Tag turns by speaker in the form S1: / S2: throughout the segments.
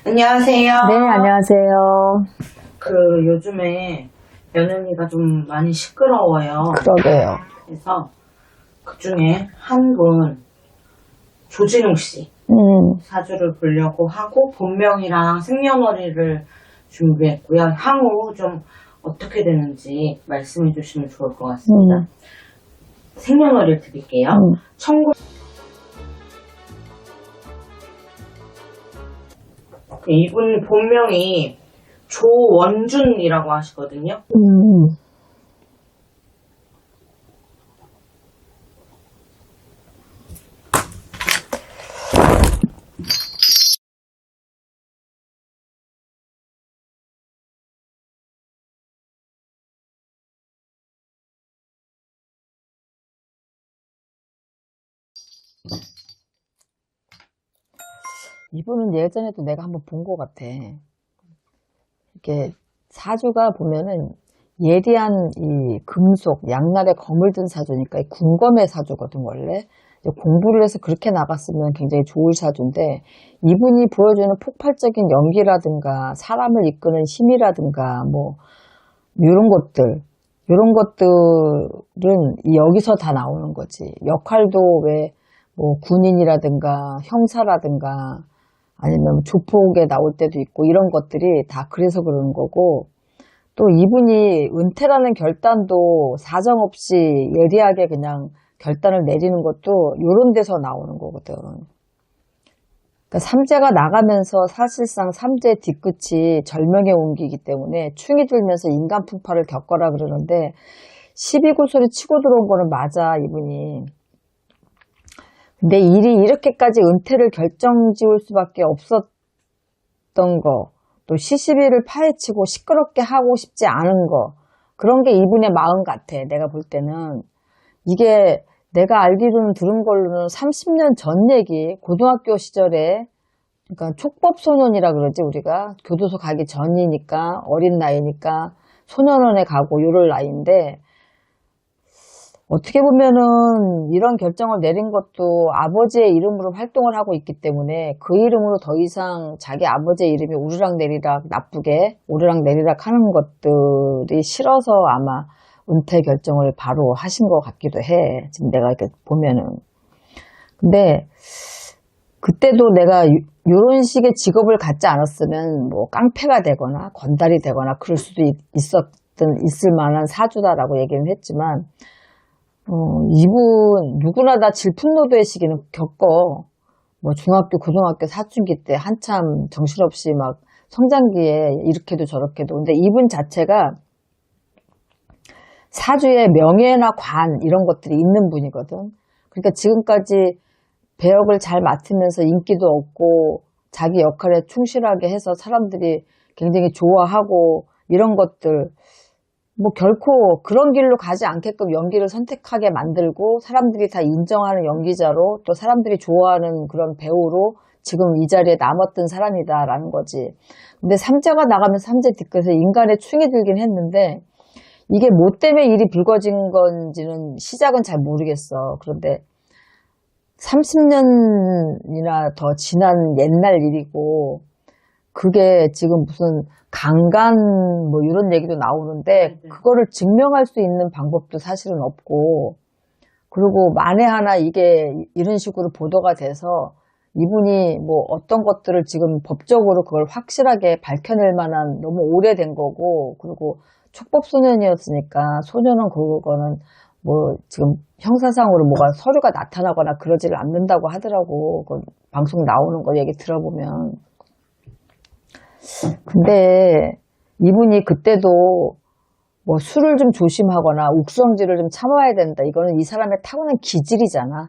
S1: 안녕하세요.
S2: 네, 안녕하세요.
S1: 요즘에 며느리가 좀 많이 시끄러워요.
S2: 그러게요.
S1: 그래서 그 중에 한 분, 조진웅 씨 사주를 보려고 하고 본명이랑 생년월일을 준비했고요. 향후 좀 어떻게 되는지 말씀해 주시면 좋을 것 같습니다. 생년월일 드릴게요. 19... 이분 본명이 조원준이라고 하시거든요.
S2: 이분은 예전에도 내가 한번 본 것 같아. 이렇게 사주가 보면은 예리한 이 금속, 양날에 검을 든 사주니까 이 군검의 사주거든, 원래. 이제 공부를 해서 그렇게 나갔으면 굉장히 좋을 사주인데, 이분이 보여주는 폭발적인 연기라든가, 사람을 이끄는 힘이라든가, 뭐, 이런 것들은 여기서 다 나오는 거지. 역할도 왜, 뭐, 군인이라든가, 형사라든가, 아니면 조폭에 나올 때도 있고, 이런 것들이 다 그래서 그러는 거고, 또 이분이 은퇴라는 결단도 사정없이 예리하게 그냥 결단을 내리는 것도 이런 데서 나오는 거거든. 그러니까 삼재가 나가면서 사실상 삼재 뒤끝이 절명에 옮기기 때문에 충이 들면서 인간 풍파를 겪어라 그러는데 12구설이 치고 들어온 거는 맞아, 이분이. 근데 일이 이렇게까지 은퇴를 결정지을 수밖에 없었던 거, 또 시시비를 파헤치고 시끄럽게 하고 싶지 않은 거, 그런 게 이분의 마음 같아, 내가 볼 때는. 이게 내가 알기로는 들은 걸로는 30년 전 얘기, 고등학교 시절에, 그러니까 촉법소년이라 그러지, 우리가. 교도소 가기 전이니까, 어린 나이니까, 소년원에 가고 요럴 나이인데, 어떻게 보면은 이런 결정을 내린 것도 아버지의 이름으로 활동을 하고 있기 때문에 그 이름으로 더 이상 자기 아버지의 이름이 오르락내리락 나쁘게 오르락내리락 하는 것들이 싫어서 아마 은퇴 결정을 바로 하신 것 같기도 해. 지금 내가 이렇게 보면은. 근데 그때도 내가 이런 식의 직업을 갖지 않았으면 뭐 깡패가 되거나 건달이 되거나 그럴 수도 있을 만한 사주다라고 얘기는 했지만 이분 누구나 다 질풍노도의 시기는 겪어. 뭐 중학교, 고등학교 사춘기 때 한참 정신없이 막 성장기에 이렇게도 저렇게도. 근데 이분 자체가 사주에 명예나 관 이런 것들이 있는 분이거든. 그러니까 지금까지 배역을 잘 맡으면서 인기도 얻고 자기 역할에 충실하게 해서 사람들이 굉장히 좋아하고 이런 것들, 뭐 결코 그런 길로 가지 않게끔 연기를 선택하게 만들고 사람들이 다 인정하는 연기자로 또 사람들이 좋아하는 그런 배우로 지금 이 자리에 남았던 사람이다라는 거지. 근데 삼재가 나가면서 삼재 뒤끝에 인간의 충이 들긴 했는데 이게 뭐 때문에 일이 불거진 건지는 시작은 잘 모르겠어. 그런데 30년이나 더 지난 옛날 일이고 그게 지금 무슨 강간 뭐 이런 얘기도 나오는데 그거를 증명할 수 있는 방법도 사실은 없고, 그리고 만에 하나 이게 이런 식으로 보도가 돼서 이분이 뭐 어떤 것들을 지금 법적으로 그걸 확실하게 밝혀낼 만한 너무 오래된 거고, 그리고 촉법소년이었으니까 소년은 그거는 뭐 지금 형사상으로 뭐가 서류가 나타나거나 그러지를 않는다고 하더라고. 그 방송 나오는 거 얘기 들어보면. 근데 이분이 그때도 뭐 술을 좀 조심하거나 욱성질을 좀 참아야 된다. 이거는 이 사람의 타고난 기질이잖아.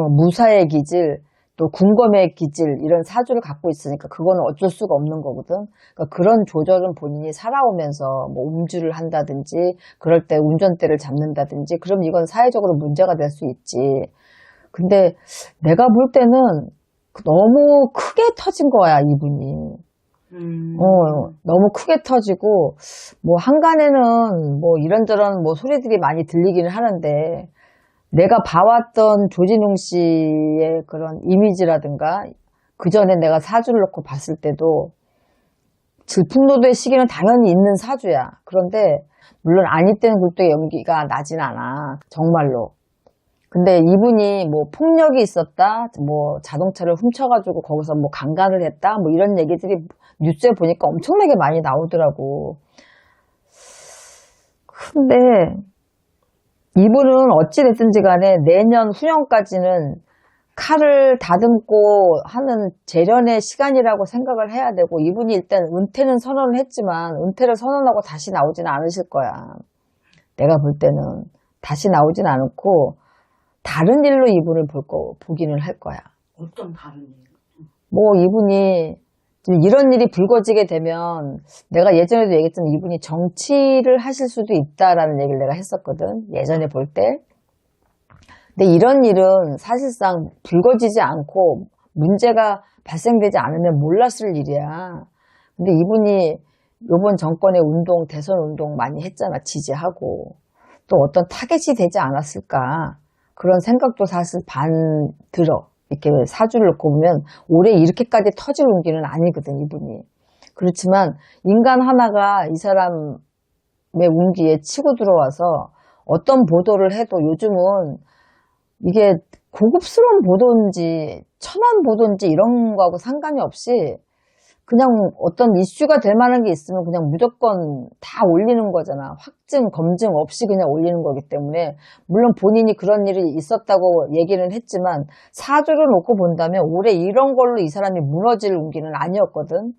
S2: 무사의 기질, 또 군검의 기질, 이런 사주를 갖고 있으니까 그거는 어쩔 수가 없는 거거든. 그러니까 그런 조절은 본인이 살아오면서 뭐 음주를 한다든지, 그럴 때 운전대를 잡는다든지, 그럼 이건 사회적으로 문제가 될 수 있지. 근데 내가 볼 때는 너무 크게 터진 거야, 이분이. 너무 크게 터지고, 뭐, 한간에는 뭐 이런저런 뭐 소리들이 많이 들리기는 하는데, 내가 봐왔던 조진웅 씨의 그런 이미지라든가, 그 전에 내가 사주를 놓고 봤을 때도 질풍노도의 시기는 당연히 있는 사주야. 그런데 물론 아니 때는 굴뚝의 연기가 나진 않아. 정말로. 근데 이분이 뭐 폭력이 있었다, 뭐 자동차를 훔쳐가지고 거기서 뭐 강간을 했다, 뭐 이런 얘기들이 뉴스에 보니까 엄청나게 많이 나오더라고. 근데 이분은 어찌됐든지 간에 내년 후년까지는 칼을 다듬고 하는 재련의 시간이라고 생각을 해야 되고, 이분이 일단 은퇴는 선언을 했지만 은퇴를 선언하고 다시 나오지는 않으실 거야. 내가 볼 때는 다시 나오진 않고 다른 일로 이분을 보기는 할 거야.
S1: 어떤 다른 일?
S2: 뭐 이분이 이런 일이 불거지게 되면, 내가 예전에도 얘기했지만 이분이 정치를 하실 수도 있다라는 얘기를 내가 했었거든. 예전에 볼 때. 근데 이런 일은 사실상 불거지지 않고 문제가 발생되지 않으면 몰랐을 일이야. 근데 이분이 이번 정권의 운동, 대선 운동 많이 했잖아. 지지하고. 또 어떤 타겟이 되지 않았을까. 그런 생각도 사실 반 들어. 이렇게 사주를 놓고 보면 올해 이렇게까지 터질 운기는 아니거든, 이분이. 그렇지만 인간 하나가 이 사람의 운기에 치고 들어와서 어떤 보도를 해도 요즘은 이게 고급스러운 보도인지 천한 보도인지 이런 거하고 상관이 없이 그냥 어떤 이슈가 될 만한 게 있으면 그냥 무조건 다 올리는 거잖아. 확증, 검증 없이 그냥 올리는 거기 때문에, 물론 본인이 그런 일이 있었다고 얘기는 했지만 사주를 놓고 본다면 올해 이런 걸로 이 사람이 무너질 운기는 아니었거든.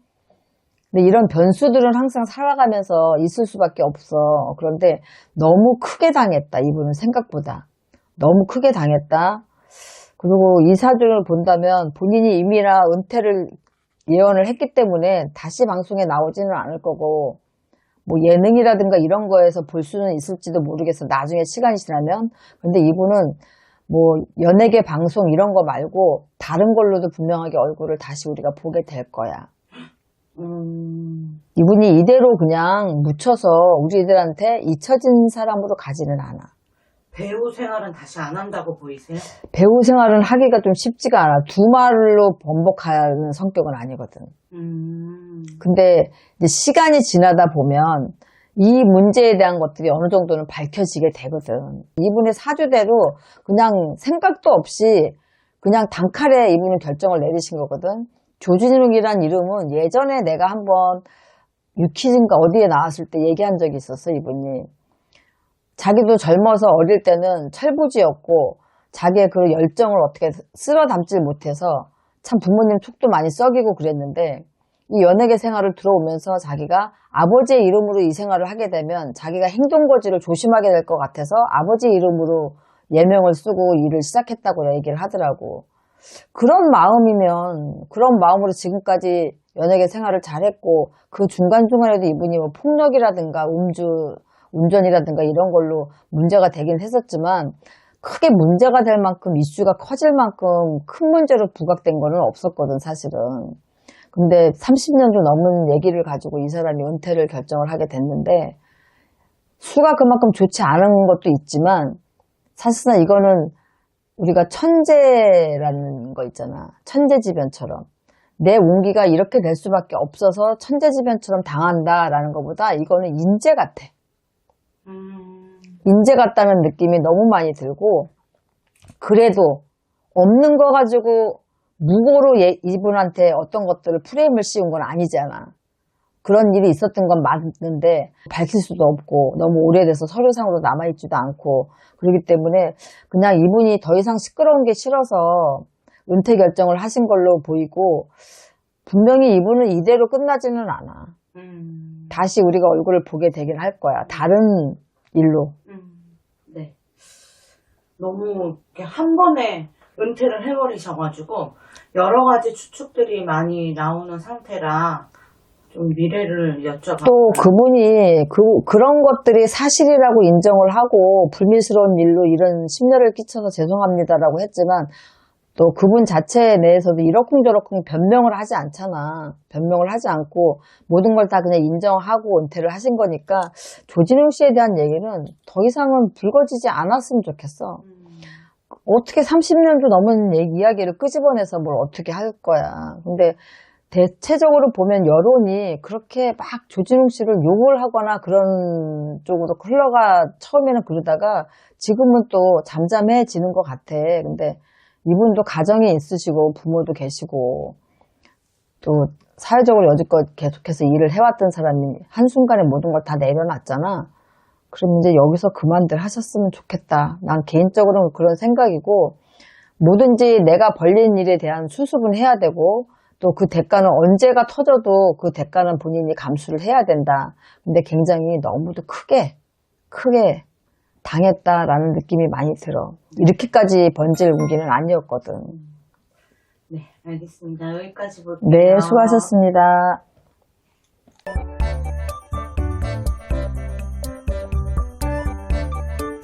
S2: 근데 이런 변수들은 항상 살아가면서 있을 수밖에 없어. 그런데 너무 크게 당했다, 이분은 생각보다. 너무 크게 당했다. 그리고 이 사주를 본다면 본인이 이미나 은퇴를 예언을 했기 때문에 다시 방송에 나오지는 않을 거고, 뭐 예능이라든가 이런 거에서 볼 수는 있을지도 모르겠어. 나중에 시간이 지나면. 근데 이분은 뭐 연예계 방송 이런 거 말고 다른 걸로도 분명하게 얼굴을 다시 우리가 보게 될 거야. 이분이 이대로 그냥 묻혀서 우리들한테 잊혀진 사람으로 가지는 않아.
S1: 배우 생활은 다시 안 한다고 보이세요?
S2: 배우 생활은 하기가 좀 쉽지가 않아. 두 말로 번복하는 성격은 아니거든. 근데 이제 시간이 지나다 보면 이 문제에 대한 것들이 어느 정도는 밝혀지게 되거든. 이분의 사주대로 그냥 생각도 없이 그냥 단칼에 이분은 결정을 내리신 거거든. 조진웅이란 이름은 예전에 내가 한번 유퀴즈인가 어디에 나왔을 때 얘기한 적이 있었어, 이분이. 자기도 젊어서 어릴 때는 철부지였고 자기의 그 열정을 어떻게 쓸어 담질 못해서 참 부모님 촉도 많이 썩이고 그랬는데, 이 연예계 생활을 들어오면서 자기가 아버지의 이름으로 이 생활을 하게 되면 자기가 행동거지를 조심하게 될 것 같아서 아버지 이름으로 예명을 쓰고 일을 시작했다고 얘기를 하더라고. 그런 마음이면, 그런 마음으로 지금까지 연예계 생활을 잘했고, 그 중간중간에도 이분이 뭐 폭력이라든가 운전이라든가 이런 걸로 문제가 되긴 했었지만 크게 문제가 될 만큼, 이슈가 커질 만큼 큰 문제로 부각된 거는 없었거든, 사실은. 근데 30년도 넘은 얘기를 가지고 이 사람이 은퇴를 결정을 하게 됐는데, 수가 그만큼 좋지 않은 것도 있지만 사실상 이거는 우리가 천재라는 거 있잖아. 천재지변처럼. 내 운기가 이렇게 될 수밖에 없어서 천재지변처럼 당한다라는 것보다 이거는 인재 같아. 인재 같다는 느낌이 너무 많이 들고, 그래도 없는 거 가지고 무고로 이분한테 어떤 것들을 프레임을 씌운 건 아니잖아. 그런 일이 있었던 건 맞는데 밝힐 수도 없고 너무 오래돼서 서류상으로 남아있지도 않고, 그렇기 때문에 그냥 이분이 더 이상 시끄러운 게 싫어서 은퇴 결정을 하신 걸로 보이고, 분명히 이분은 이대로 끝나지는 않아. 다시 우리가 얼굴을 보게 되긴 할 거야. 다른 일로.
S1: 네. 너무 이렇게 한 번에 은퇴를 해버리셔가지고 여러 가지 추측들이 많이 나오는 상태라 좀 미래를 여쭤봤어요.
S2: 또 그분이 그런 것들이 사실이라고 인정을 하고 불미스러운 일로 이런 심려를 끼쳐서 죄송합니다라고 했지만, 또 그분 자체 내에서도 이러쿵저러쿵 변명을 하지 않잖아. 변명을 하지 않고 모든 걸 다 그냥 인정하고 은퇴를 하신 거니까 조진웅 씨에 대한 얘기는 더 이상은 불거지지 않았으면 좋겠어. 어떻게 30년도 넘은 이야기를 끄집어내서 뭘 어떻게 할 거야. 근데 대체적으로 보면 여론이 그렇게 막 조진웅 씨를 욕을 하거나 그런 쪽으로 흘러가 처음에는 그러다가 지금은 또 잠잠해지는 것 같아. 근데 이분도 가정이 있으시고 부모도 계시고 또 사회적으로 여지껏 계속해서 일을 해왔던 사람이 한순간에 모든 걸 다 내려놨잖아. 그럼 이제 여기서 그만들 하셨으면 좋겠다. 난 개인적으로는 그런 생각이고 뭐든지 내가 벌린 일에 대한 수습은 해야 되고 또 그 대가는 언제가 터져도 그 대가는 본인이 감수를 해야 된다. 근데 굉장히 너무도 크게 당했다라는 느낌이 많이 들어. 이렇게까지 번질 운기는 아니었거든.
S1: 네, 알겠습니다. 여기까지 볼게요.
S2: 네, 수고하셨습니다.